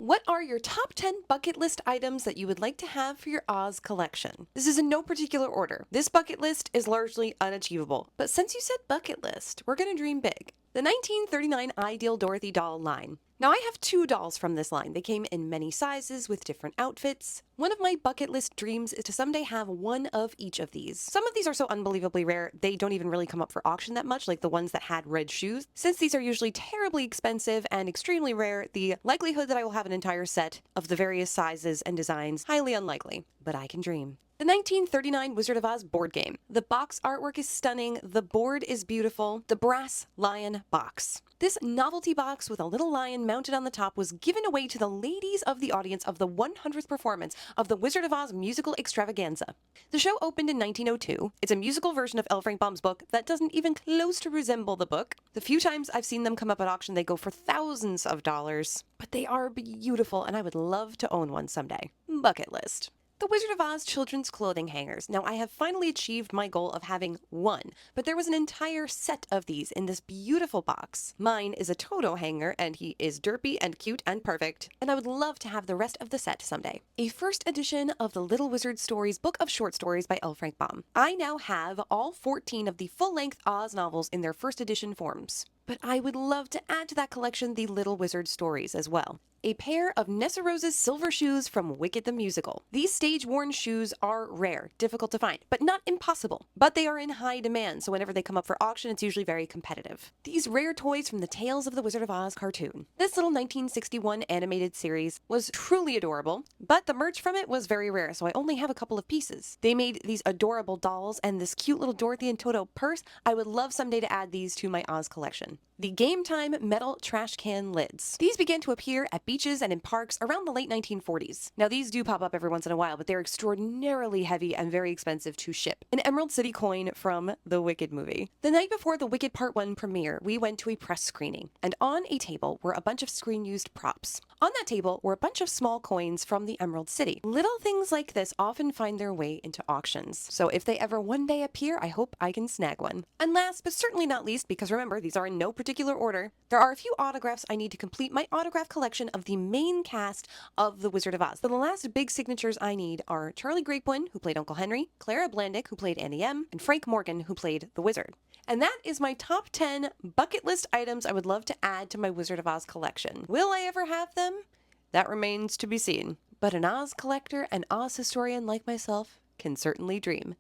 What are your top 10 bucket list items that you would like to have for your Oz collection? This is in no particular order. This bucket list is largely unachievable, but since you said bucket list, we're gonna dream big. The 1939 Ideal Dorothy doll line. Now, I have two dolls from this line. They came in many sizes with different outfits. One of my bucket list dreams is to someday have one of each of these. Some of these are so unbelievably rare, they don't even really come up for auction that much, like the ones that had red shoes. Since these are usually terribly expensive and extremely rare, the likelihood that I will have an entire set of the various sizes and designs, highly unlikely, but I can dream. The 1939 Wizard of Oz board game. The box artwork is stunning, the board is beautiful, the brass lion box. This novelty box with a little lion mounted on the top was given away to the ladies of the audience of the 100th performance of the Wizard of Oz musical extravaganza. The show opened in 1902. It's a musical version of L. Frank Baum's book that doesn't even close to resemble the book. The few times I've seen them come up at auction, they go for thousands of dollars. But they are beautiful, and I would love to own one someday. Bucket list. The Wizard of Oz children's clothing hangers. Now, I have finally achieved my goal of having one, but there was an entire set of these in this beautiful box. Mine is a Toto hanger, and he is derpy and cute and perfect, and I would love to have the rest of the set someday. A first edition of the Little Wizard Stories book of short stories by L. Frank Baum. I now have all 14 of the full-length Oz novels in their first edition forms. But I would love to add to that collection the Little Wizard Stories as well. A pair of Nessaros's silver shoes from Wicked the Musical. These stage-worn shoes are rare, difficult to find, but not impossible. But they are in high demand, so whenever they come up for auction, it's usually very competitive. These rare toys from the Tales of the Wizard of Oz cartoon. This little 1961 animated series was truly adorable, but the merch from it was very rare, so I only have a couple of pieces. They made these adorable dolls and this cute little Dorothy and Toto purse. I would love someday to add these to my Oz collection. The Game Time metal trash can lids. These began to appear at beaches and in parks around the late 1940s. Now, these do pop up every once in a while, but they're extraordinarily heavy and very expensive to ship. An Emerald City coin from the Wicked movie. The night before the Wicked Part 1 premiere, we went to a press screening, and on a table were a bunch of screen-used props. On that table were a bunch of small coins from the Emerald City. Little things like this often find their way into auctions, so if they ever one day appear, I hope I can snag one. And last, but certainly not least, because remember, these are in no particular order, there are a few autographs I need to complete my autograph collection of the main cast of The Wizard of Oz. So the last big signatures I need are Charlie Grapewan, who played Uncle Henry, Clara Blandick, who played Annie M, and Frank Morgan, who played the Wizard. And that is my top 10 bucket list items I would love to add to my Wizard of Oz collection. Will I ever have them? That remains to be seen. But an Oz collector and Oz historian like myself can certainly dream.